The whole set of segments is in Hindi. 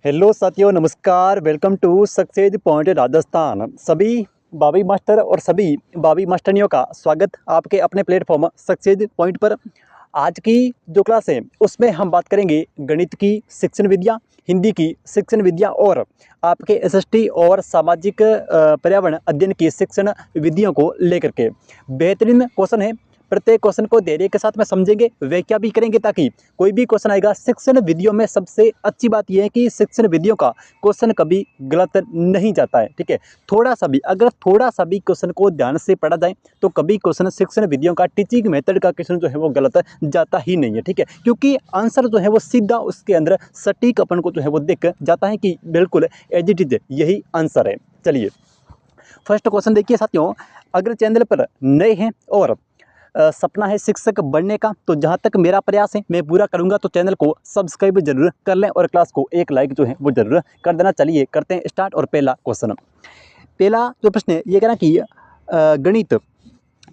हेलो साथियों, नमस्कार। Welcome to success point Rajasthan. सभी भाभी मास्टर और सभी भाभी मास्टरनियों का स्वागत आपके अपने प्लेटफॉर्म सक्सेस पॉइंट पर। आज की जो क्लास है उसमें हम बात करेंगे गणित की शिक्षण विद्या, हिंदी की शिक्षण विद्या और आपके एसएसटी और सामाजिक पर्यावरण अध्ययन की शिक्षण विधियों को लेकर के। बेहतरीन क्वेश्चन है, प्रत्येक क्वेश्चन को धैर्य के साथ में समझेंगे, व्याख्या भी करेंगे ताकि कोई भी क्वेश्चन आएगा। शिक्षण विधियों में सबसे अच्छी बात यह है कि शिक्षण विधियों का क्वेश्चन कभी गलत नहीं जाता है। ठीक है, थोड़ा सा भी अगर थोड़ा सा भी क्वेश्चन को ध्यान से पढ़ा जाए तो कभी क्वेश्चन शिक्षण विधियों का टीचिंग मेथड का क्वेश्चन जो है वो गलत जाता ही नहीं है। ठीक है, क्योंकि आंसर जो है वो सीधा उसके अंदर सटीक अपन को जो है वो दिख जाता है कि बिल्कुल एज इट इज यही आंसर है। चलिए फर्स्ट क्वेश्चन देखिए साथियों, अगर चैनल पर नए हैं और सपना है शिक्षक बनने का तो जहाँ तक मेरा प्रयास है मैं पूरा करूँगा, तो चैनल को सब्सक्राइब जरूर कर लें और क्लास को एक लाइक जो है वो जरूर कर देना। चलिए करते हैं स्टार्ट। और पहला क्वेश्चन, पहला जो प्रश्न है ये कहना कि गणित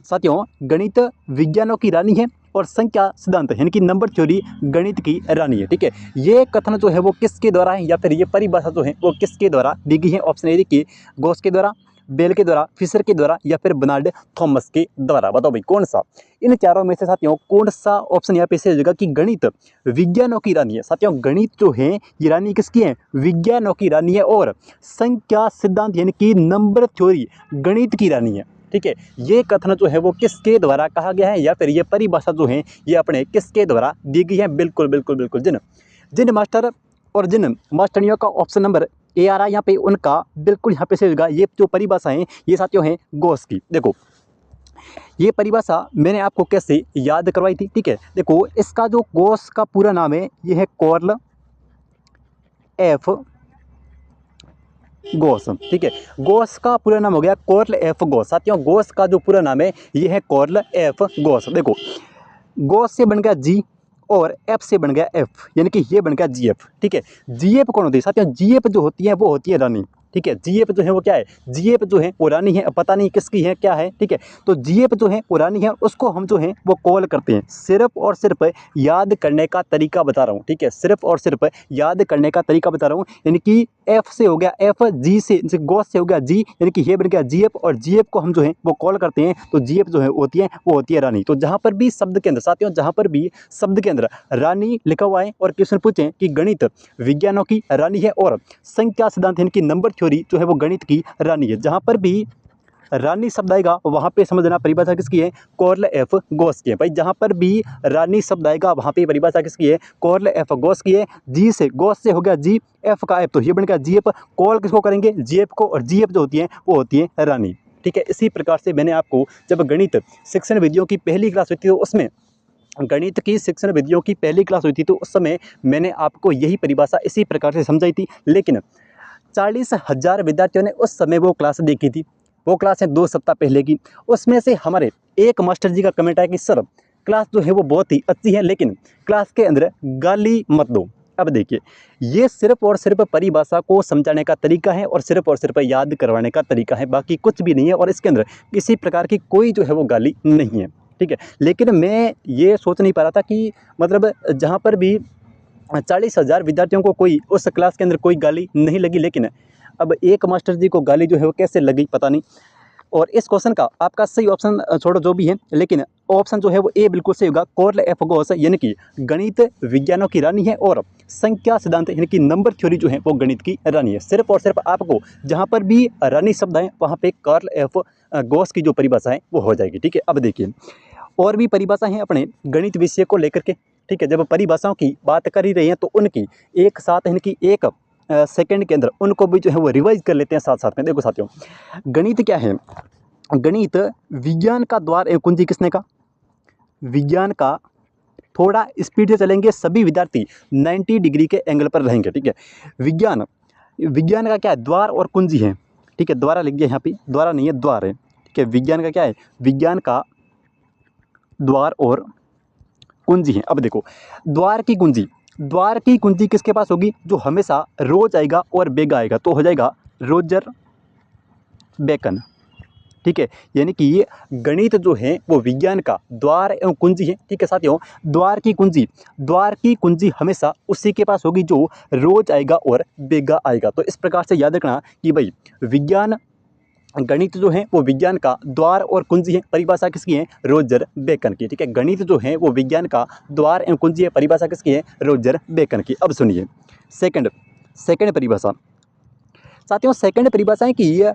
साथियों, गणित विज्ञानों की रानी है और संख्या सिद्धांत यानी कि नंबर थ्योरी गणित की रानी है। ठीक है, ये कथन जो है वो किसके द्वारा है या फिर ये परिभाषा जो है वो किसके द्वारा दी गई है? ऑप्शन ए देखिए, गॉस के द्वारा, बेल के द्वारा, फिशर के द्वारा या फिर बर्नार्ड थॉमस के द्वारा। बताओ भाई कौन सा? इन चारों में से साथियों कौन सा ऑप्शन यहाँ पे सही हो जाएगा कि गणित विज्ञानों की रानी है? साथियों गणित जो है ये रानी किसकी है? विज्ञानों की रानी है। और संख्या सिद्धांत यानी कि नंबर थ्योरी गणित की रानी है। ठीक है, ये कथन जो है वो किसके द्वारा कहा गया है या फिर ये परिभाषा जो है ये अपने किसके द्वारा दी गई है? बिल्कुल बिल्कुल बिल्कुल जिन मास्टर और जिन मास्टरनियों का ऑप्शन नंबर ए आ रहा है यहाँ पे उनका बिल्कुल यहाँ पे सही होगा। ये जो परिभाषा है ये साथियों है गॉस की। देखो ये परिभाषा मैंने आपको कैसे याद करवाई थी। ठीक है, देखो इसका जो गॉस का पूरा नाम है ये है कॉर्ल एफ गॉस। ठीक है, गॉस का पूरा नाम हो गया कॉर्ल एफ गॉस। साथियों गॉस का जो पूरा नाम है ये है कॉर्ल एफ गॉस। देखो गॉस से बन गया जी और एफ से बन गया एफ यानी कि ये बन गया जीएफ। ठीक है, जीएफ कौन होती है साथियों? जीएफ जो होती है वो होती है रानी। ठीक है, जीएफ जो है वो क्या है? जीएफ जो है वो रानी है। अब पता नहीं किसकी है क्या है। ठीक है, तो जीएफ जो है वो रानी है, उसको हम जो है वो कॉल करते हैं। सिर्फ और सिर्फ याद करने का तरीका बता रहा हूँ। ठीक है, सिर्फ और सिर्फ याद करने का तरीका बता रहा हूँ। यानी कि एफ से हो गया एफ, जी से गॉस से हो गया जी यानी कि ये बन गया जीएफ और जीएफ को हम जो है वो कॉल करते हैं। तो जीएफ जो है होती है वो होती है रानी। तो जहाँ पर भी शब्द के अंदर साथियों, जहाँ पर भी शब्द के अंदर रानी लिखा हुआ है और क्वेश्चन पूछें कि गणित विज्ञानों की रानी है और संख्या सिद्धांत यानी कि नंबर थ्योरी जो है वो गणित की रानी है, जहाँ पर भी रानी शब्द आएगा वहाँ पे समझना परिभाषा किसकी है? कॉर्ल एफ गॉस की है। भाई जहाँ पर भी रानी शब्द आएगा वहाँ पे परिभाषा किसकी है? कॉर्ल एफ गॉस की है। जी से गॉस से हो गया जी, एफ का एफ तो ये बन गया जीएफ। कॉल किसको करेंगे? जीएफ को, और जीएफ जो होती है वो होती है रानी। ठीक है, इसी प्रकार से मैंने आपको जब गणित शिक्षण विधियों की पहली क्लास हुई थी तो उसमें गणित की शिक्षण विधियों की पहली क्लास हुई थी तो उस समय मैंने आपको यही परिभाषा इसी प्रकार से समझाई थी। लेकिन 40,000 विद्यार्थियों ने उस समय वो क्लास देखी थी। वो क्लास है 2 सप्ताह पहले की। उसमें से हमारे एक मास्टर जी का कमेंट आया कि सर क्लास जो है वो बहुत ही अच्छी है लेकिन क्लास के अंदर गाली मत दो। अब देखिए ये सिर्फ और सिर्फ परिभाषा को समझाने का तरीका है और सिर्फ याद करवाने का तरीका है, बाकी कुछ भी नहीं है। और इसके अंदर किसी प्रकार की कोई जो है वो गाली नहीं है। ठीक है, लेकिन मैं ये सोच नहीं पा रहा था कि मतलब जहाँ पर भी 40,000 विद्यार्थियों को कोई उस क्लास के अंदर कोई गाली नहीं लगी, लेकिन अब एक मास्टर जी को गाली जो है वो कैसे लगी पता नहीं। और इस क्वेश्चन का आपका सही ऑप्शन छोड़ो जो भी है, लेकिन ऑप्शन जो है वो ए बिल्कुल सही होगा। कॉर्ल एफ गॉस यानी कि गणित विज्ञानों की रानी है और संख्या सिद्धांत यानी कि नंबर थ्योरी जो है वो गणित की रानी है। सिर्फ और सिर्फ आपको जहाँ पर भी रानी शब्द है वहाँ पे कॉर्ल एफ गॉस की जो परिभाषा है वो हो जाएगी। ठीक है, अब देखिए और भी परिभाषा है अपने गणित विषय को लेकर के। ठीक है, जब परिभाषाओं की बात कर ही रहे हैं तो उनकी एक साथ यानी कि एक सेकंड के अंदर उनको भी जो है वो रिवाइज कर लेते हैं साथ साथ में। देखो साथियों गणित क्या है? गणित विज्ञान का द्वार एवं कुंजी किसने का? विज्ञान का। थोड़ा स्पीड से चलेंगे सभी विद्यार्थी 90 डिग्री के एंगल पर रहेंगे। ठीक है, विज्ञान, विज्ञान का क्या है? द्वार और कुंजी है। ठीक है, द्वारा लिख दिया यहाँ पे, द्वारा नहीं है द्वार है। ठीक है, विज्ञान का क्या है? विज्ञान का द्वार और कुंजी है। अब देखो द्वार की कुंजी, द्वार की कुंजी किसके पास होगी? जो हमेशा रोज आएगा और बेगा आएगा, तो हो जाएगा रोजर बेकन। ठीक है, यानी कि ये गणित जो है वो विज्ञान का द्वार एवं कुंजी है। ठीक है साथियों, द्वार की कुंजी हमेशा उसी के पास होगी जो रोज आएगा और बेगा आएगा। तो इस प्रकार से याद रखना कि भाई विज्ञान गणित जो है वो विज्ञान का द्वार और कुंजी है। परिभाषा किसकी है? रोजर बेकन की। ठीक है, गणित जो है वो विज्ञान का द्वार एवं कुंजी है। परिभाषा किसकी है? रोजर बेकन की। अब सुनिए सेकंड परिभाषा। साथियों, सेकंड परिभाषा है कि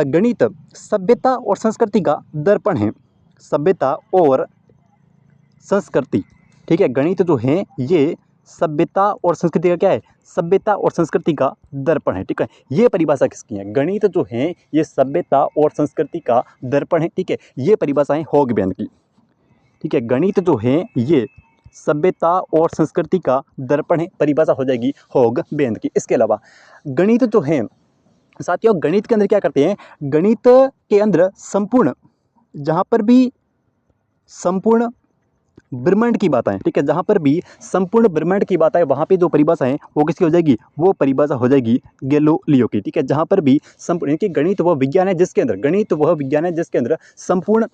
गणित सभ्यता और संस्कृति का दर्पण है। सभ्यता और संस्कृति। ठीक है, गणित जो है ये सभ्यता और संस्कृति का क्या है? सभ्यता और संस्कृति का दर्पण है। ठीक है, ये परिभाषा किसकी है? गणित जो है ये सभ्यता और संस्कृति का दर्पण है। ठीक है, ये परिभाषा है होगबैन की। ठीक है, गणित जो है ये सभ्यता और संस्कृति का दर्पण है। परिभाषा हो जाएगी होगबैन की। इसके अलावा गणित जो है साथियों, गणित के अंदर क्या करते हैं? गणित के अंदर संपूर्ण, जहाँ पर भी संपूर्ण ब्रह्मांड की बात आए, ठीक है, जहाँ पर भी संपूर्ण ब्रह्मांड की बात आए वहाँ पे जो परिभाषा है वो किसकी हो जाएगी? वो परिभाषा हो जाएगी गैलीलियो की। ठीक है, जहाँ पर भी संपूर्ण, कि गणित वह विज्ञान है जिसके अंदर संपूर्ण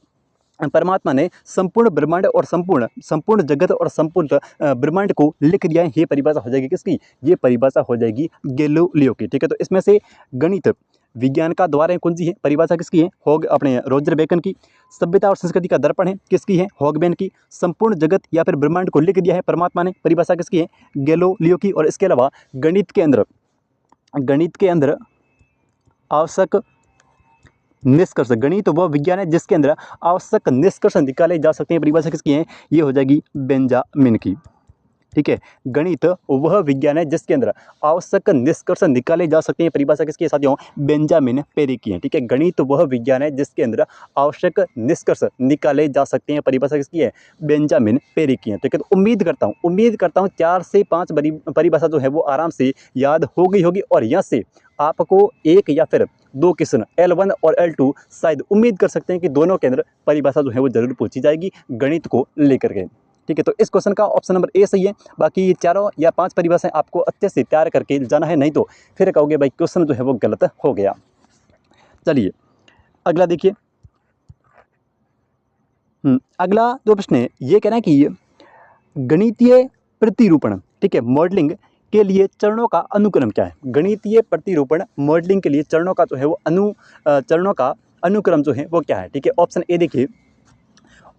परमात्मा ने संपूर्ण ब्रह्मांड और संपूर्ण जगत और संपूर्ण ब्रह्मांड को लिख दिया है। ये परिभाषा हो जाएगी किसकी? ये परिभाषा हो जाएगी गैलीलियो की। ठीक है, तो इसमें से गणित विज्ञान का द्वार है, कुंजी है। परिभाषा किसकी है? अपने रोजर बेकन की। सभ्यता और संस्कृति का दर्पण है, किसकी है? होगबैन की। संपूर्ण जगत या फिर ब्रह्मांड को लिख दिया है परमात्मा ने। परिभाषा किसकी है? गैलीलियो की। और इसके अलावा गणित के अंदर आवश्यक निष्कर्ष, गणित वह विज्ञान है जिसके अंदर आवश्यक निष्कर्ष निकाले जा सकते हैं। परिभाषा किसकी है? ये हो जाएगी बेंजामिन की। ठीक है, गणित वह विज्ञान है जिसके अंदर आवश्यक निष्कर्ष निकाले जा सकते हैं। परिभाषा किसकी है साथियों? बेंजामिन पेरी की है। ठीक है, गणित वह विज्ञान है जिसके अंदर आवश्यक निष्कर्ष निकाले जा सकते हैं। परिभाषा किसकी है? बेंजामिन पेरी की है। ठीक है, तो उम्मीद करता हूँ 4 से 5 परिभाषा जो है वो आराम से याद हो गई होगी। और यहाँ से आपको एक या फिर 2 क्वेश्चन L1 और L2 शायद उम्मीद कर सकते हैं कि दोनों के अंदर परिभाषा जो है वो जरूर पूछी जाएगी गणित को लेकर के। ठीक है, तो इस क्वेश्चन का ऑप्शन नंबर ए सही है। बाकी ये 4 या 5 परिभाषाएं आपको अच्छे से तैयार करके जाना है, नहीं तो फिर कहोगे भाई क्वेश्चन जो है वो गलत हो गया। चलिए अगला देखिए। अगला जो प्रश्न है ये कह रहा है कि गणितीय प्रतिरूपण, ठीक है, मॉडलिंग के लिए चरणों का अनुक्रम क्या है? गणितीय प्रतिरूपण मॉडलिंग के लिए चरणों का जो है वो चरणों का अनुक्रम जो है वो क्या है? ठीक है, ऑप्शन ए देखिए।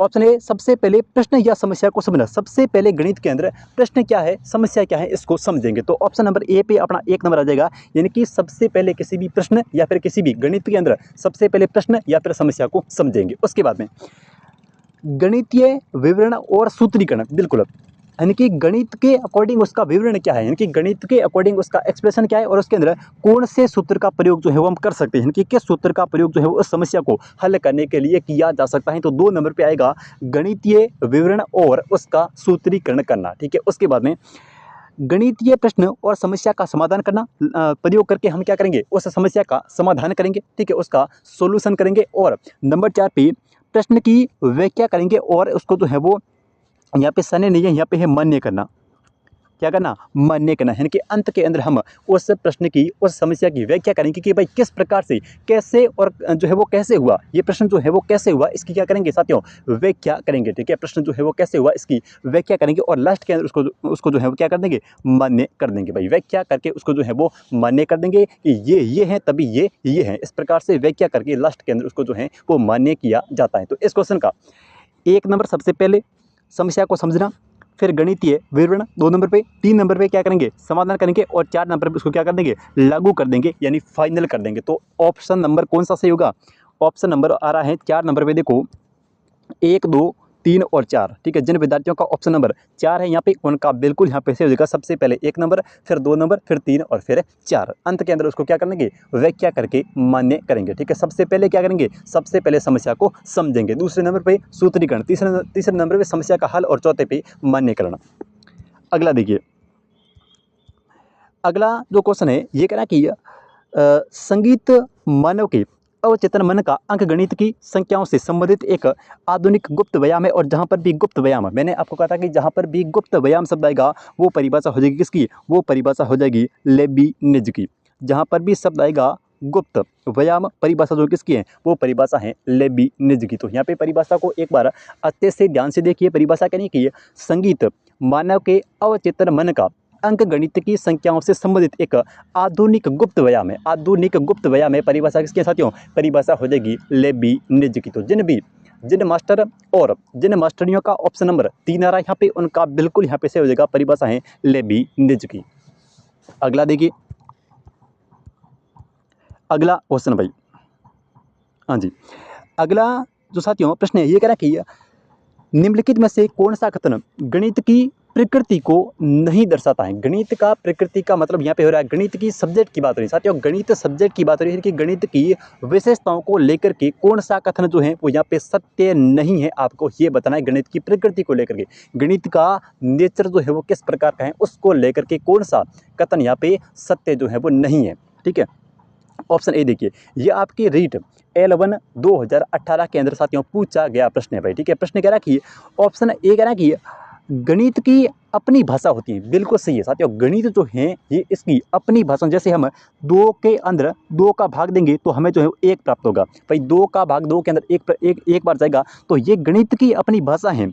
ऑप्शन ए, सबसे पहले प्रश्न या समस्या को समझना। सबसे पहले गणित के अंदर प्रश्न क्या है, समस्या क्या है, इसको समझेंगे। तो ऑप्शन नंबर ए पे अपना 1 नंबर आ जाएगा। यानी कि सबसे पहले किसी भी प्रश्न या फिर किसी भी गणित के अंदर सबसे पहले प्रश्न या फिर समस्या को समझेंगे। उसके बाद में गणितीय विवरण और सूत्रीकरण, बिल्कुल, यानी कि गणित के अकॉर्डिंग उसका विवरण क्या है, यानी कि गणित के अकॉर्डिंग उसका एक्सप्रेशन क्या है और उसके अंदर कौन से सूत्र का प्रयोग जो है वो हम कर सकते हैं, यानी कि किस सूत्र का प्रयोग जो है वो उस समस्या को हल करने के लिए किया जा सकता है। तो 2 नंबर पे आएगा गणितीय विवरण और उसका सूत्रीकरण करना। ठीक है, उसके बाद में गणितीय प्रश्न और समस्या का समाधान करना, प्रयोग करके हम क्या करेंगे, उस समस्या का समाधान करेंगे। ठीक है, उसका सोल्यूशन करेंगे। और नंबर 4 पे प्रश्न की व्याख्या करेंगे और उसको जो है वो यहाँ पे सने नहीं है, यहाँ पे है मान्य करना। क्या करना? मान्य करना, यानी कि अंत के अंदर हम उस प्रश्न की, उस समस्या की व्याख्या करेंगे कि भाई किस प्रकार से, कैसे, और जो है वो कैसे हुआ, ये प्रश्न जो है वो कैसे हुआ, इसकी क्या करेंगे साथियों? व्याख्या करेंगे। ठीक है, प्रश्न जो है वो कैसे हुआ इसकी व्याख्या करेंगे और लास्ट के अंदर उसको जो है वो क्या कर देंगे? मान्य कर देंगे। भाई व्याख्या करके उसको जो है वो मान्य कर देंगे कि ये है तभी ये है। इस प्रकार से व्याख्या करके लास्ट के अंदर उसको जो है वो मान्य किया जाता है। तो इस क्वेश्चन का 1 नंबर सबसे पहले समस्या को समझना, फिर गणितीय विवरण 2 नंबर पे, 3 नंबर पे क्या करेंगे? समाधान करेंगे और 4 नंबर पे उसको क्या कर देंगे? लागू कर देंगे, यानी फाइनल कर देंगे। तो ऑप्शन नंबर कौन सा सही होगा? ऑप्शन नंबर आ रहा है 4 नंबर पे, देखो 1, 2, 3 और 4। ठीक है, जिन विद्यार्थियों का ऑप्शन नंबर 4 है यहाँ पे, उनका बिल्कुल यहाँ पे सही हो जाएगा। सबसे पहले 1 नंबर, फिर 2 नंबर, फिर 3 और फिर 4। अंत के अंदर उसको क्या करेंगे? व्याख्या करके मान्य करेंगे। ठीक है, सबसे पहले क्या करेंगे? सबसे पहले समस्या को समझेंगे, दूसरे नंबर पे सूत्रीकरण, तीसरे नंबर पे समस्या का हल और चौथे पे मान्य करना। अगला देखिए, अगला जो क्वेश्चन है ये कहना कि संगीत मानव के अवचेतन मन का अंकगणित की संख्याओं से संबंधित एक आधुनिक गुप्त व्यायाम है। और जहाँ पर भी गुप्त व्यायाम, मैंने आपको कहा था कि जहाँ पर भी गुप्त व्यायाम शब्द आएगा वो परिभाषा हो जाएगी किसकी? वो परिभाषा हो जाएगी लेबिनिज की। जहाँ पर भी शब्द आएगा गुप्त व्यायाम परिभाषा जो किसकी है, वो परिभाषा है लेबिनिज की। तो यहाँ पे परिभाषा को एक बार अच्छे से ध्यान से देखिए। परिभाषा कहने की है, संगीत मानव के अवचेतन मन का अंक गणित की संख्याओं से संबंधित एक आधुनिक गुप्त व्यायाम है। आधुनिक गुप्त व्यायाम है, परिभाषा किसकी है साथियों, परिभाषा हो जाएगी लेबिनिज की। तो जिन मास्टर और जिन मास्टरियों का ऑप्शन नंबर 3 आ रहा है यहाँ पे, उनका बिल्कुल यहाँ पे से हो जाएगा, परिभाषा है लेबिनिज की। अगला देखिए, अगला क्वेश्चन भाई, हाँ जी, अगला जो साथियों प्रश्न है ये कह रहा है कि निम्नलिखित में से कौन सा कथन गणित की प्रकृति को नहीं दर्शाता है। गणित का प्रकृति का मतलब यहाँ पे हो रहा है गणित की सब्जेक्ट की बात हो रही है साथियों, गणित सब्जेक्ट की बात हो रही है कि गणित की विशेषताओं को लेकर के कौन सा कथन जो है वो यहाँ पे सत्य नहीं है। आपको ये बताना है गणित की प्रकृति को लेकर के, गणित का नेचर जो है वो किस प्रकार का है, उसको लेकर के कौन सा कथन यहाँ पे सत्य जो है वो नहीं है। ठीक है, ऑप्शन ए देखिए, ये आपकी रीट L1 2018 के अंदर साथियों पूछा गया प्रश्न है भाई। ठीक है, प्रश्न कह रहा है कि ऑप्शन ए कह रहा है कि गणित की अपनी भाषा होती है। बिल्कुल सही है साथियों, गणित जो है ये इसकी अपनी भाषा, जैसे हम 2 के अंदर 2 का भाग देंगे तो हमें जो है 1 प्राप्त होगा भाई, 2 का भाग 2 के अंदर एक बार जाएगा, तो ये गणित की अपनी भाषा है।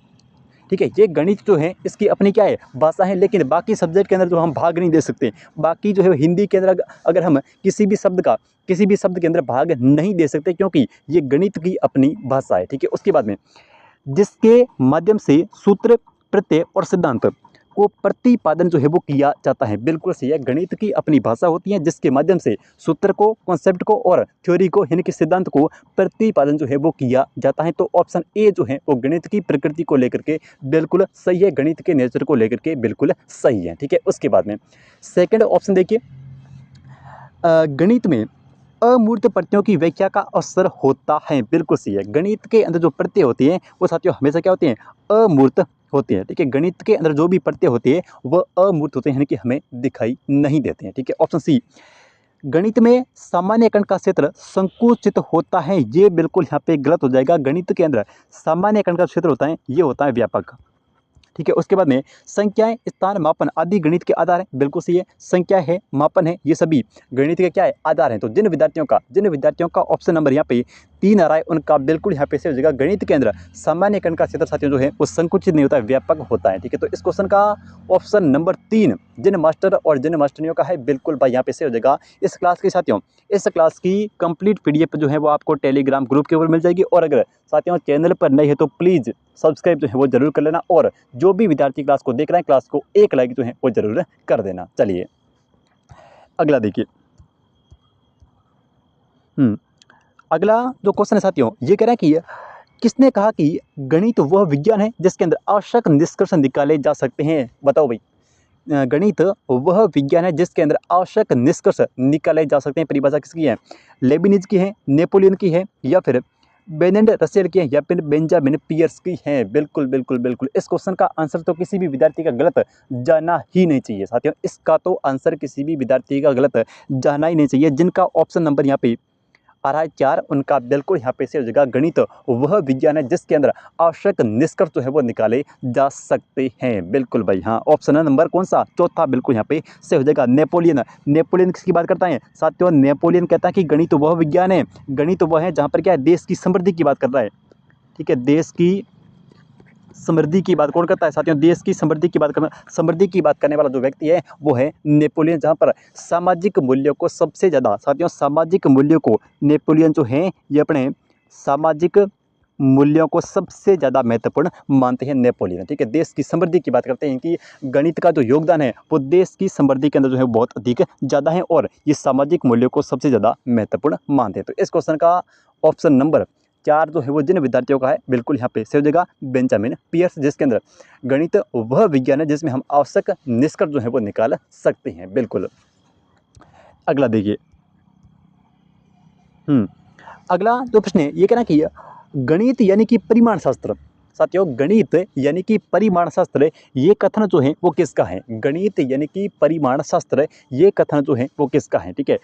ठीक है, ये गणित जो है इसकी अपनी क्या है, भाषा है। लेकिन बाकी सब्जेक्ट के अंदर जो हम भाग नहीं दे सकते, बाकी जो है हिंदी के अंदर अगर हम किसी भी शब्द के अंदर भाग नहीं दे सकते, क्योंकि ये गणित की अपनी भाषा है। ठीक है, उसके बाद में जिसके माध्यम से सूत्र, प्रत्यय और सिद्धांत को प्रतिपादन जो है वो किया जाता है। बिल्कुल सही है, गणित की अपनी भाषा होती है जिसके माध्यम से सूत्र को, कॉन्सेप्ट को और थ्योरी को यानी कि सिद्धांत को प्रतिपादन जो है वो किया जाता है। तो ऑप्शन ए जो है वो गणित की प्रकृति को लेकर के बिल्कुल सही है, गणित के नेचर को लेकर के बिल्कुल सही है। ठीक है, उसके बाद में सेकेंड ऑप्शन देखिए, गणित में अमूर्त प्रत्ययों की व्याख्या का अवसर होता है। बिल्कुल सही है, गणित के अंदर जो प्रत्यय होती हैं वो साथियों हमेशा क्या होती हैं, अमूर्त होते हैं। ठीक है, गणित के अंदर जो भी प्रत्यय होते हैं वह अमूर्त होते हैं, यानी कि हमें दिखाई नहीं देते हैं। ठीक है, ऑप्शन सी, गणित में सामान्य कण का क्षेत्र संकुचित होता है। ये बिल्कुल यहाँ पे गलत हो जाएगा। गणित के अंदर सामान्य कण का क्षेत्र होता है, ये होता है व्यापक। ठीक है, उसके बाद में संख्याएं, स्थान, मापन आदि गणित के आधार हैं। बिल्कुल सही है, संख्या है, मापन है, ये सभी गणित के क्या है, आधार हैं। तो जिन विद्यार्थियों का ऑप्शन नंबर यहाँ पे 3 आ रहा है, उनका बिल्कुल यहाँ पे से हो जाएगा गणित के अंदर सामान्य कण का क्षेत्र साथियों जो है वो संकुचित नहीं होता है, व्यापक होता है। ठीक है, तो इस क्वेश्चन का ऑप्शन नंबर 3 जिन मास्टर और जिन मास्टरियों का है, बिल्कुल भाई यहाँ पे से हो जाएगा। इस क्लास के साथियों, इस क्लास की कंप्लीट PDF जो है वो आपको टेलीग्राम ग्रुप के ऊपर मिल जाएगी। और अगर साथियों चैनल पर नए है तो प्लीज़ सब्सक्राइब जो है वो जरूर कर लेना, और जो भी विद्यार्थी क्लास को देख रहे हैं क्लास को एक लाइक जो है वो जरूर कर देना। चलिए अगला देखिए, अगला जो क्वेश्चन है साथियों ये कह रहा है कि किसने कहा कि गणित वह विज्ञान है जिसके अंदर आवश्यक निष्कर्ष निकाले जा सकते हैं। बताओ भाई, गणित वह विज्ञान है जिसके अंदर आवश्यक निष्कर्ष निकाले जा सकते हैं। परिभाषा किसकी है, लेबिनिज की है, नेपोलियन की है, या फिर बेनेंड रसेल की है, या फिर बेंजामिन पियर्स की है। बिल्कुल बिल्कुल बिल्कुल, इस क्वेश्चन का आंसर तो किसी भी विद्यार्थी का गलत जाना ही नहीं चाहिए साथियों। इसका तो आंसर किसी भी विद्यार्थी का गलत जाना ही नहीं चाहिए। जिनका ऑप्शन नंबर यहाँ पे आ रहा है 4, उनका बिल्कुल यहाँ पे से हो जाएगा गणित वह विज्ञान है जिसके अंदर आवश्यक निष्कर्ष जो है वो निकाले जा सकते हैं। बिल्कुल भाई, हाँ, ऑप्शन नंबर कौन सा, चौथा, बिल्कुल यहाँ पे से हो जाएगा नेपोलियन। नेपोलियन किसकी बात करता है साथियों, नेपोलियन कहता है कि गणित वह विज्ञान है, गणित वह है जहाँ पर क्या है, देश की समृद्धि की बात कर रहा है। ठीक है, देश की समृद्धि की बात कौन करता है साथियों, देश की समृद्धि की बात करने वाला जो व्यक्ति है वो है नेपोलियन। जहाँ पर सामाजिक मूल्यों को सबसे ज़्यादा साथियों, सामाजिक मूल्यों को नेपोलियन जो है ये अपने सामाजिक मूल्यों को सबसे ज़्यादा महत्वपूर्ण मानते हैं नेपोलियन। ठीक है, देश की समृद्धि की बात करते हैं कि गणित का जो योगदान है वो देश की समृद्धि के अंदर जो है बहुत अधिक ज़्यादा है, और ये सामाजिक मूल्यों को सबसे ज़्यादा महत्वपूर्ण मानते हैं। तो इस क्वेश्चन का ऑप्शन नंबर 4 जो है वो जिन विद्यार्थियों का है, बिल्कुल यहाँ पे से हो जाएगा बेंजामिन पियर्स, जिसके अंदर गणित वह विज्ञान है जिसमें हम आवश्यक निष्कर्ष जो है वो निकाल सकते हैं। बिल्कुल, अगला देखिए, अगला जो प्रश्न है ये कहना कि गणित यानी कि परिमाण शास्त्र, साथियों गणित यानी कि परिमाण शास्त्र ये कथन जो है वो किसका है, गणित यानी कि परिमाण शास्त्र ये कथन जो है वो किसका है। ठीक है,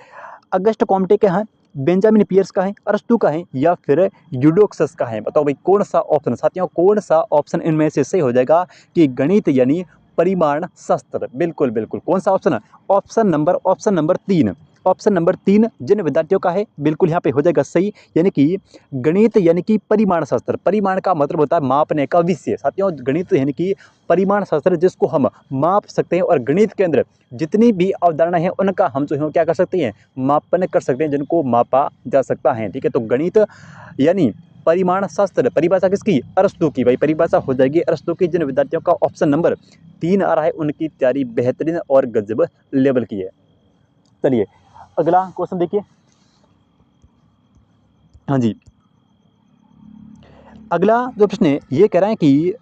अगस्ट कॉम्टे का है, बेंजामिन पियर्स का है, अरस्तू का है, या फिर यूडोक्सस का है। बताओ भाई कौन सा ऑप्शन साथियों, कौन सा ऑप्शन इनमें से सही हो जाएगा कि गणित यानी परिमाण शास्त्र। बिल्कुल बिल्कुल, कौन सा ऑप्शन है, ऑप्शन नंबर 3, ऑप्शन नंबर 3 जिन विद्यार्थियों का है बिल्कुल यहाँ पे हो जाएगा सही, यानी कि गणित यानी कि परिमाण शास्त्र। परिमाण का मतलब होता है मापने का विषय। साथियों गणित यानी कि परिमाण शास्त्र जिसको हम माप सकते हैं, और गणित के अंदर जितनी भी अवधारणा है उनका हम जो है क्या कर सकते हैं, मापन कर सकते हैं, जिनको मापा जा सकता है। ठीक है, तो गणित यानी परिमाण शास्त्र, परिभाषा किसकी, अरस्तु की। भाई परिभाषा हो जाएगी अरस्तु की। जिन विद्यार्थियों का ऑप्शन नंबर 3 आ रहा है उनकी तैयारी बेहतरीन और गजब लेवल की है। चलिए अगला क्वेश्चन देखिए। हाँ जी, अगला जो प्रश्न है ये कह रहा है कि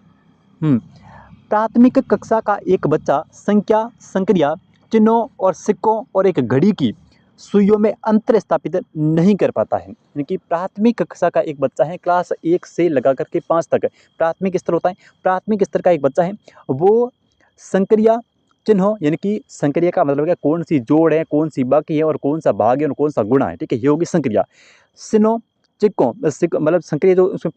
प्राथमिक कक्षा का एक बच्चा संख्या, संक्रिया, चिन्हों और सिक्कों और एक घड़ी की सुइयों में अंतर स्थापित नहीं कर पाता है। यानी कि प्राथमिक कक्षा का एक बच्चा है, क्लास 1 से लगा करके 5 तक प्राथमिक स्तर होता है। प्राथमिक स्तर का एक बच्चा है, वो संक्रिया, चिन्हों यानी कि संक्रिया का मतलब है कौन सी जोड़ है, कौन सी बाकी है, और कौन सा भाग है और कौन सा गुणा है। ठीक है, ये होगी संक्रिया। चिन्हों, चिक्कों मतलब संक्रिया जो उसमें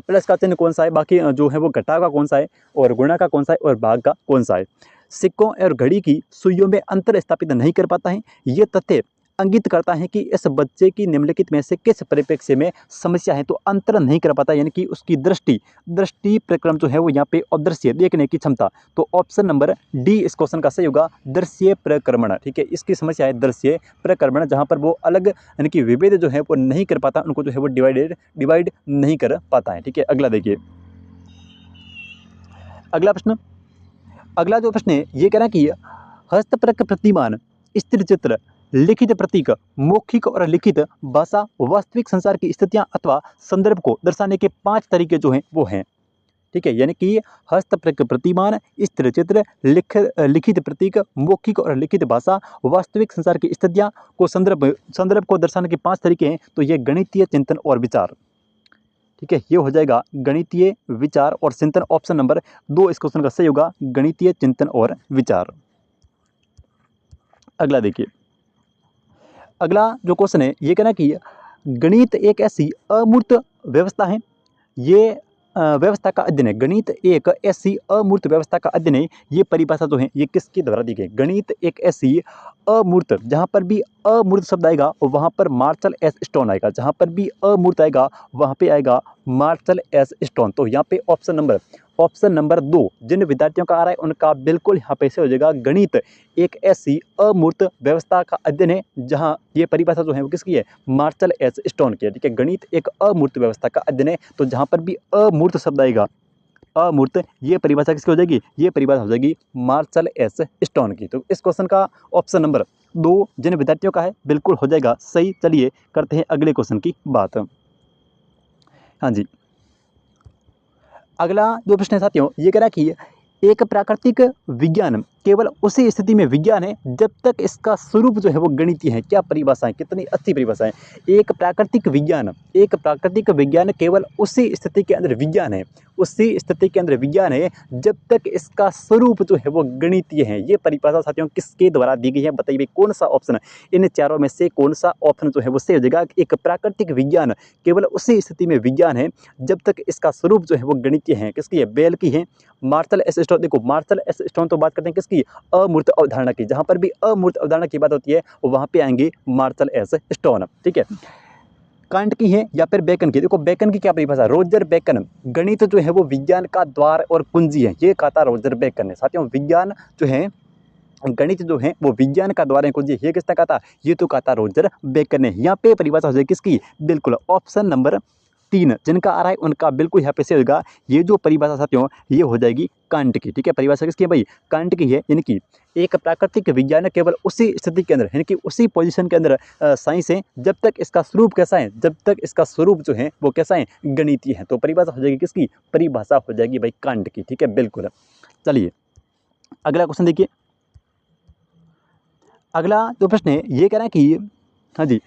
प्लस का चिन्ह कौन सा है, बाकी जो है वो घटा का कौन सा है, और गुणा का कौन सा है, और भाग का कौन सा है। सिक्कों और घड़ी की सुइयों में अंतर स्थापित नहीं कर पाता है। ये तथ्य इंगित करता है कि इस बच्चे की निम्नलिखित में से किस परिप्रेक्ष्य में समस्या है। तो अंतर नहीं कर पाता यानी कि उसकी दृष्टि प्रक्रम जो है वो यहाँ पे अदृश्य देखने की क्षमता। तो ऑप्शन नंबर डी इस क्वेश्चन का सही होगा, दृश्य प्रक्रमण। ठीक है, इसकी समस्या है दृश्य प्रक्रमण, जहाँ पर वो अलग यानी कि विभेद जो है वो नहीं कर पाता, उनको जो है वो डिवाइड नहीं कर पाता है। ठीक है, अगला देखिए। अगला प्रश्न, अगला जो प्रश्न है ये कह रहा है कि हस्तप्रक प्रतिमान, स्थिर चित्र, लिखित प्रतीक, मौखिक और लिखित भाषा वास्तविक संसार की स्थितियां अथवा संदर्भ को दर्शाने के 5 तरीके जो हैं वो हैं। ठीक है, यानी कि हस्तप्रक प्रतिमान, स्थिर चित्र, लिखित प्रतीक, मौखिक और लिखित भाषा वास्तविक संसार की स्थितियां को संदर्भ को दर्शाने के 5 तरीके हैं। तो ये गणितीय चिंतन और विचार। ठीक है, ये हो जाएगा गणितीय विचार और चिंतन। ऑप्शन नंबर 2 इस क्वेश्चन का सही होगा, गणितीय चिंतन और विचार। अगला देखिए। अगला जो क्वेश्चन है ये कहना कि गणित एक ऐसी अमूर्त व्यवस्था है, ये व्यवस्था का अध्ययन है। गणित एक ऐसी अमूर्त व्यवस्था का अध्ययन है। ये परिभाषा जो है ये किसके द्वारा दी गई? गणित एक ऐसी अमूर्त, जहाँ पर भी अमूर्त शब्द आएगा वहाँ पर मार्शल एस स्टोन आएगा। जहाँ पर भी अमूर्त आएगा वहाँ पे आएगा मार्शल एस स्टोन। तो यहाँ पे ऑप्शन नंबर 2 जिन विद्यार्थियों का आ रहा है उनका बिल्कुल यहाँ पे से हो जाएगा। गणित एक ऐसी अमूर्त व्यवस्था का अध्ययन है, जहाँ ये परिभाषा जो है वो किसकी है? मार्शल एस स्टोन की है। ठीक है, गणित एक अमूर्त व्यवस्था का अध्ययन है, तो जहाँ पर भी अमूर्त शब्द आएगा, अमूर्त, ये परिभाषा किसकी हो जाएगी? ये परिभाषा हो जाएगी मार्शल एस स्टोन की। तो इस क्वेश्चन का ऑप्शन नंबर 2 जिन विद्यार्थियों का है बिल्कुल हो जाएगा सही। चलिए करते हैं अगले क्वेश्चन की बात। हाँ जी, अगला जो प्रश्न है साथियों ये कह रहा है कि एक प्राकृतिक विज्ञान केवल उसी स्थिति में विज्ञान है जब तक इसका स्वरूप जो है वो गणितीय है। क्या परिभाषा है, कितनी अच्छी परिभाषा है। एक प्राकृतिक विज्ञान केवल उसी स्थिति के अंदर विज्ञान है, उसी स्थिति के अंदर विज्ञान है जब तक इसका स्वरूप जो है वो गणितीय है। ये परिभाषा साथियों किसके द्वारा दी गई है? बताइए कौन सा ऑप्शन, इन चारों में से कौन सा ऑप्शन जो है वो सही हो जाएगा? एक प्राकृतिक विज्ञान केवल उसी स्थिति में विज्ञान है जब तक इसका स्वरूप जो है वो गणितीय है। किसकी है? बेल की है, मार्शल एस स्टोन। देखो मार्शल एस स्टोन तो बात करते हैं किसकी? अमूर्त अवधारणा की। जहां पर भी अमूर्त अवधारणा की बात होती है वहां पे आएंगे मार्शल एस स्टोन। ठीक है, कांट की है या फिर बेकन की। देखो बेकन की क्या परिभाषा? रोजर बेकन गणित जो है वो विज्ञान का द्वार और कुंजी है, ये कहा था रोजर बेकन ने। साथियों विज्ञान जो है, गणित जो है वो विज्ञान का द्वार है कुंजी, ये किसने कहा था? ये तो कहा था रोजर बेकन ने। यहाँ पे परिभाषा हो जाएगी किसकी? बिल्कुल ऑप्शन नंबर 3 जिनका आ रहा है उनका बिल्कुल यहाँ पे से होगा। ये जो परिभाषा साथियों ये हो जाएगी कांट की। ठीक है, परिभाषा किसकी है भाई? कांट की है। यानी कि एक प्राकृतिक विज्ञान केवल उसी स्थिति के अंदर, यानी कि उसी पोजीशन के अंदर साइंस है जब तक इसका स्वरूप कैसा है? जब तक इसका स्वरूप जो है वो कैसा है? गणितीय है। तो परिभाषा हो जाएगी किसकी? परिभाषा हो जाएगी भाई कांट की। ठीक है, बिल्कुल। चलिए अगला क्वेश्चन देखिए। अगला जो प्रश्न है ये कह रहा है कि हाँ जी,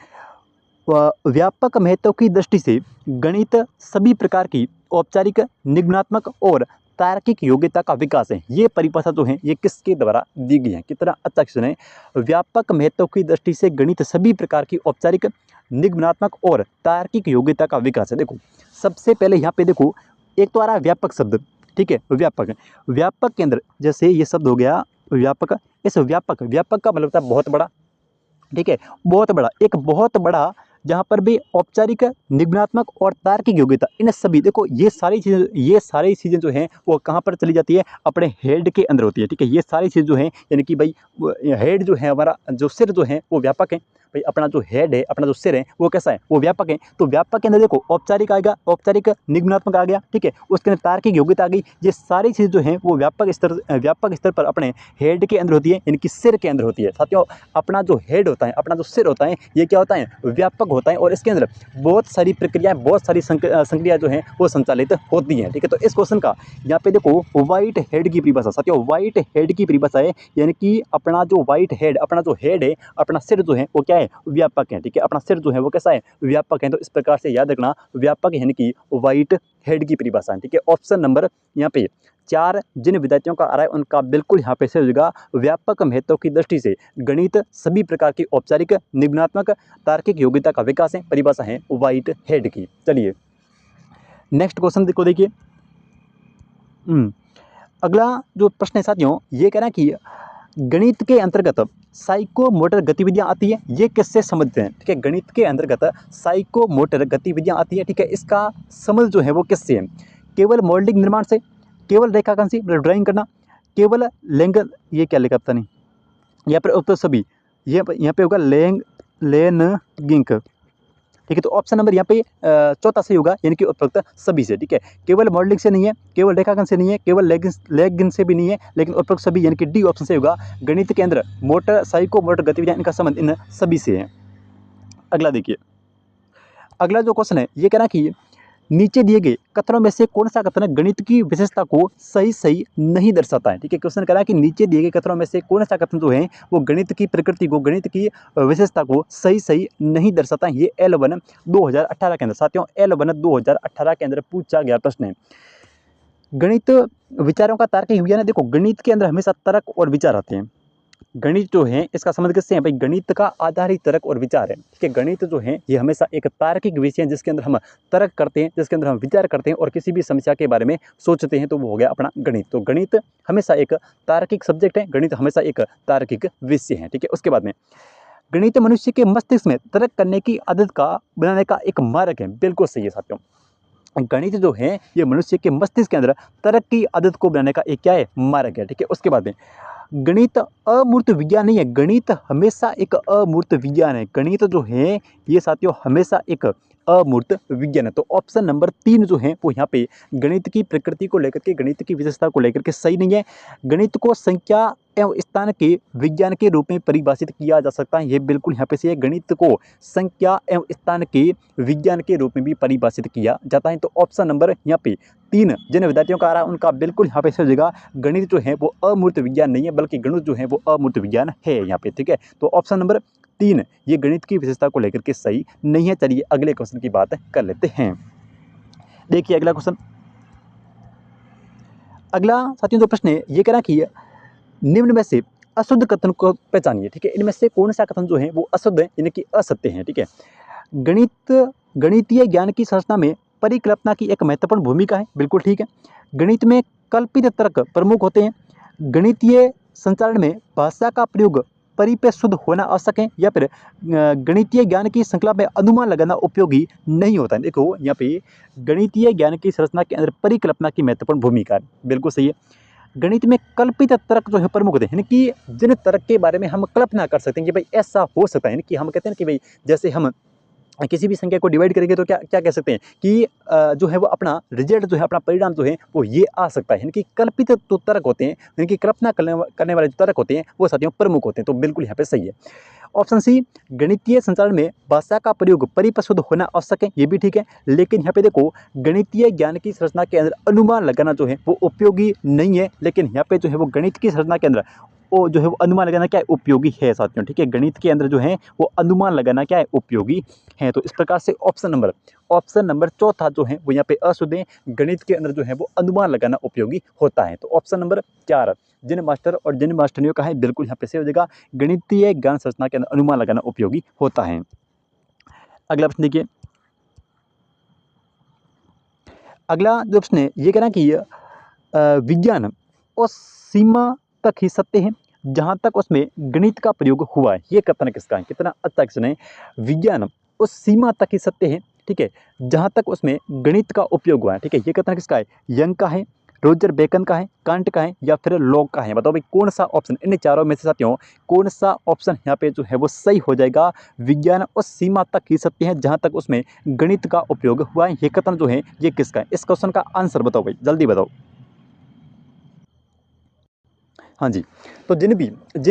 व्यापक महत्व की दृष्टि से गणित सभी प्रकार की औपचारिक, निगमनात्मक और तार्किक योग्यता का विकास है। ये परिभाषा जो है ये किसके द्वारा दी गई है? कितना अच्छा क्वेश्चन है। व्यापक महत्व की दृष्टि से गणित सभी प्रकार की औपचारिक, निगमनात्मक और तार्किक योग्यता का विकास है। देखो सबसे पहले यहाँ पे देखो एक तो आ रहा है व्यापक शब्द। ठीक है, व्यापक के अंदर जैसे ये शब्द हो गया व्यापक। इस व्यापक का मतलब होता है बहुत बड़ा, ठीक है। बहुत बड़ा, एक बहुत बड़ा, जहाँ पर भी औपचारिक, निगमनात्मक और तार्किक योग्यता, इन सभी, देखो ये सारी चीज़ें जो हैं वो कहाँ पर चली जाती है, अपने हेड के अंदर होती है। ठीक है, ये सारी चीज़ जो हैं, यानी कि भाई हेड जो है हमारा, जो सिर जो है वो व्यापक है भाई, अपना जो हेड है, अपना जो सिर है वो कैसा है, वो व्यापक है। तो व्यापक के अंदर देखो औपचारिक आएगा, औपचारिक निगमनात्मक आ गया, ठीक है, उसके अंदर तार्किक योग्यता आ गई। ये सारी चीज़ जो है वो व्यापक स्तर पर अपने हेड के अंदर होती है, यानी कि सिर के अंदर होती है। साथियों, अपना जो हेड होता है, अपना जो सिर होता है, ये क्या होता है, व्यापक होता है, और इसके अंदर बहुत सारी प्रक्रियाएं, बहुत सारी संक्रियाएं जो हैं वो संचालित होती हैं। ठीक है, तो इस क्वेश्चन का यहाँ पे देखो व्हाइट हेड की परिभाषा, साथियों व्हाइट हेड की परिभाषा है, यानी कि अपना जो व्हाइट हेड, अपना जो हेड है, अपना सिर जो है वो क्या है, व्यापक है। ठीक है, अपना सिर जो है वो कैसा है, व्यापक है। तो इस प्रकार से याद रखना, व्यापक यानी कि व्हाइट हेड की परिभाषा है। ठीक है, ऑप्शन नंबर यहाँ पे 4 जिन विद्यार्थियों का आ रहा है उनका बिल्कुल यहाँ पे सही हो जाएगा। व्यापक महत्व की दृष्टि से गणित सभी प्रकार की औपचारिक, निगमनात्मक, तार्किक योग्यता का विकास है, परिभाषा है व्हाइट हेड की। चलिए नेक्स्ट क्वेश्चन को देखिए। अगला जो प्रश्न है साथियों, ये कह रहा है कि गणित के अंतर्गत साइको मोटर गतिविधियां आती है, ये किससे समझते हैं। ठीक है, गणित के अंतर्गत साइको मोटर गतिविधियां आती है। ठीक है, इसका समझ जो है वो किससे है, केवल मॉडलिंग निर्माण से, केवल रेखांकन से, मतलब ड्राइंग करना, केवल लैंग, ये क्या लिखा पता नहीं, यहाँ पर उत्तर सभी, ये यहाँ पे होगा लेनगिंक। ठीक है, तो ऑप्शन नंबर यहाँ पे चौथा सही होगा, यानी कि उपरोक्त सभी से। ठीक है, केवल मॉडलिंग से नहीं है, केवल रेखांकन से नहीं है, केवल लेगिन से भी नहीं है, लेकिन उपरोक्त सभी, यानी कि डी ऑप्शन से होगा। गणित के अंदर मोटर, साइको मोटर गतिविधियां, इनका संबंध इन सभी से है। अगला देखिए, अगला जो क्वेश्चन है ये कहना कि नीचे दिए गए कथनों में से कौन सा कथन गणित की विशेषता को सही नहीं दर्शाता है। ठीक है, क्वेश्चन कह रहा है कि नीचे दिए गए कथनों में से कौन सा कथन जो है वो गणित की प्रकृति को, गणित की विशेषता को सही नहीं दर्शाता है। ये L1 2018 के अंदर, साथियों L1 2018 के अंदर पूछा गया प्रश्न है। गणित विचारों का तार्किक विज्ञान है। देखो गणित के अंदर हमेशा तर्क और विचार आते हैं। गणित जो है इसका संबंध किससे है भाई, गणित का आधार ही तर्क और विचार है। ठीक है, गणित जो है ये हमेशा एक तार्किक विषय है, जिसके अंदर हम तर्क करते हैं, जिसके अंदर हम विचार करते हैं और किसी भी समस्या के बारे में सोचते हैं, तो वो हो गया अपना गणित। तो गणित हमेशा एक तार्किक सब्जेक्ट है, गणित हमेशा एक तार्किक विषय है। ठीक है, उसके बाद में गणित मनुष्य के मस्तिष्क में तर्क करने की आदत का बनाने का एक मार्ग है। बिल्कुल सही है साथियों, गणित जो है ये मनुष्य के मस्तिष्क के अंदर तर्क की आदत को बनाने का एक क्या है, मार्ग है। ठीक है, उसके बाद में गणित अमूर्त विज्ञान नहीं है, गणित हमेशा एक अमूर्त विज्ञान है। गणित जो है ये साथियों हमेशा एक अमूर्त विज्ञान है। तो ऑप्शन नंबर 3 जो है वो यहाँ पे गणित की प्रकृति को लेकर के, गणित की विशेषता को लेकर के सही नहीं है। गणित को संख्या एवं स्थान के विज्ञान के रूप में परिभाषित किया जा सकता है, ये बिल्कुल यहाँ पे से है। गणित को संख्या एवं स्थान के विज्ञान के रूप में भी परिभाषित किया जाता है। तो ऑप्शन नंबर यहाँ पे 3 जिन विद्यार्थियों का आ रहा है उनका बिल्कुल यहाँ पे सही हो जाएगा। गणित जो है वो अमूर्त विज्ञान नहीं है, बल्कि गणित जो है वो अमूर्त विज्ञान है यहाँ पे। ठीक है, तो ऑप्शन नंबर 3 ये गणित की विशेषता को लेकर के सही नहीं है। चलिए अगले क्वेश्चन की बात कर लेते हैं। देखिए अगला क्वेश्चन, अगला साथियों जो प्रश्न है ये कह रहा कि निम्न में से अशुद्ध कथन को पहचानिए। ठीक है, इनमें से कौन सा कथन जो है वो अशुद्ध है, यानी कि असत्य है। ठीक है, गणितीय ज्ञान की संरचना में परिकल्पना की एक महत्वपूर्ण भूमिका है, बिल्कुल ठीक है। गणित में कल्पित तर्क प्रमुख होते हैं। गणितीय संचालन में भाषा का प्रयोग परिपक्व शुद्ध होना आवश्यक है, या फिर गणितीय ज्ञान की श्रृंखला में अनुमान लगाना उपयोगी नहीं होता है। देखो यहाँ पे गणितीय ज्ञान की संरचना के अंदर परिकल्पना की महत्वपूर्ण भूमिका है, बिल्कुल सही है। गणित में कल्पित तर्क जो है प्रमुख होते हैं, यानी कि जिन तर्क के बारे में हम कल्पना कर सकते हैं कि भाई ऐसा हो सकता है, यानी कि हम कहते हैं कि भाई जैसे हम किसी भी संख्या को डिवाइड करेंगे तो क्या क्या कह सकते हैं कि जो है वो अपना रिजल्ट जो है, अपना परिणाम जो है वो ये आ सकता है। यानी कि कल्पित तो तर्क होते हैं, यानी कि कल्पना करने वाले जो तर्क होते हैं वो साथियों प्रमुख होते हैं। तो बिल्कुल यहाँ पे सही है। ऑप्शन सी, गणितीय संचालन में भाषा का प्रयोग परिपक्व शुद्ध होना आवश्यक है, ये भी ठीक है। लेकिन यहाँ पे देखो गणितीय ज्ञान की संरचना के अंदर अनुमान लगाना जो है वो उपयोगी नहीं है, लेकिन यहाँ पे जो है वो गणित की संरचना के अंदर वो जो है वो अनुमान लगाना क्या है, उपयोगी है साथियों। ठीक है, गणित के अंदर जो है वो अनुमान लगाना क्या है, उपयोगी है। तो इस प्रकार से ऑप्शन नंबर चौथा जो है वो यहाँ पे अशुद्ध है, गणित के अंदर जो है वो अनुमान लगाना उपयोगी होता है। तो ऑप्शन नंबर 4 जिन मास्टर और जिन मास्टरनियों का है बिल्कुल यहाँ पे सही हो जाएगा। गणितीय ज्ञान संरचना के अंदर अनुमान लगाना उपयोगी होता है। अगला प्रश्न देखिए, अगला जो प्रश्न है ये कहना कि विज्ञान और सीमा तक ही सत्य है, जहाँ तक उसमें गणित का प्रयोग हुआ है। ये कथन किसका है? कितना अच्छा क्वेश्चन है। विज्ञान उस सीमा तक ही सत्य है, ठीक है, जहाँ तक उसमें गणित का उपयोग हुआ है, ठीक है। ये कथन किसका है? यंग का है, रोजर बेकन का है, कांट का है, या फिर लॉक का है? बताओ भाई कौन सा ऑप्शन इन चारों में से साथियों कौन सा ऑप्शन यहाँ पे जो है वो सही हो जाएगा? विज्ञान उस सीमा तक ही सत्य है जहाँ तक उसमें गणित का उपयोग हुआ है। ये कथन जो है ये किसका है? इस क्वेश्चन का आंसर बताओ भाई, जल्दी बताओ। हाँ जी, तो जिन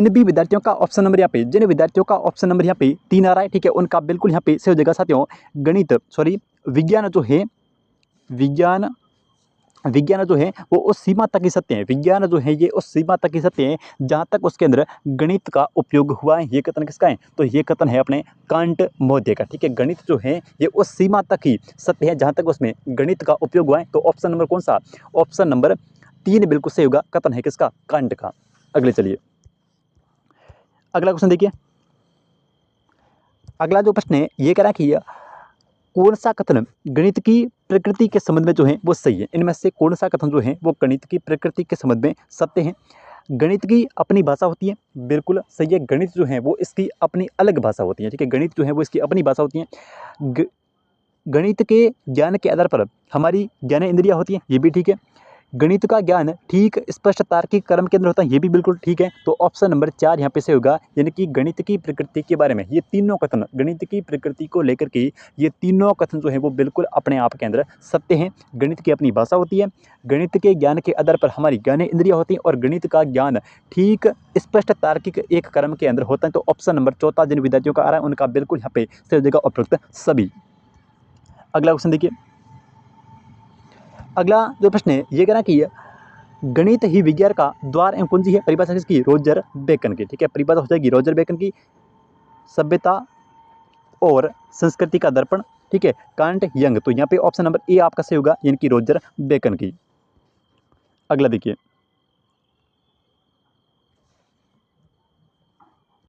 भी विद्यार्थियों का ऑप्शन नंबर यहाँ पे जिन विद्यार्थियों का ऑप्शन नंबर यहाँ पे 3 आ रहा है, ठीक है, उनका बिल्कुल यहाँ पे सही हो जाएगा साथियों। विज्ञान जो है विज्ञान विज्ञान जो है वो उस सीमा तक ही सत्य है। विज्ञान जो है ये उस सीमा तक ही सत्य है जहाँ तक उसके अंदर गणित का उपयोग हुआ है। ये कथन किसका है? तो ये कथन है अपने कांट महोदय का, ठीक है। गणित जो है ये उस सीमा तक ही सत्य है जहाँ तक उसमें गणित का उपयोग हुआ है। तो ऑप्शन नंबर कौन सा? ऑप्शन नंबर 3 बिल्कुल सही होगा। कथन है किसका? कांट का। अगले चलिए, अगला क्वेश्चन देखिए। अगला जो प्रश्न है ये कह रहा है कि कौन सा कथन गणित की प्रकृति के संबंध में जो है वो सही है? इनमें से कौन सा कथन जो है वो गणित की प्रकृति के संबंध में सत्य है? गणित की अपनी भाषा होती है, बिल्कुल सही है। गणित जो है वो इसकी अपनी अलग भाषा होती है, ठीक है। गणित जो है वो इसकी अपनी भाषा होती है। गणित के ज्ञान के आधार पर हमारी ज्ञानेंद्रियाँ होती हैं, ये भी ठीक है। गणित का ज्ञान ठीक स्पष्ट तार्किक क्रम के अंदर होता है, ये भी बिल्कुल ठीक है। तो ऑप्शन नंबर 4 यहाँ पे से होगा, यानी कि गणित की प्रकृति के बारे में ये तीनों कथन, गणित की प्रकृति को लेकर के ये तीनों कथन जो है वो बिल्कुल अपने आप के अंदर सत्य हैं। गणित की अपनी भाषा होती है, गणित के ज्ञान के आधार पर हमारी ज्ञानेंद्रियाँ होती हैं, और गणित का ज्ञान ठीक स्पष्ट तार्किक एक क्रम के अंदर होता है। तो ऑप्शन नंबर 4 जिन विद्यार्थियों का आ रहा है उनका बिल्कुल यहाँ पे सही हो जाएगा, उपयुक्त सभी। अगला क्वेश्चन देखिए। अगला जो प्रश्न है ये कह रहा है कि गणित ही विज्ञान का द्वार एवं कुंजी है। परिभाषा किसकी? रोजर बेकन की, ठीक है। परिभाषा हो जाएगी रोजर बेकन की। सभ्यता और संस्कृति का दर्पण, ठीक है, कांट यंग। तो यहाँ पे ऑप्शन नंबर ए आपका सही होगा, यानी कि रोजर बेकन की। अगला देखिए,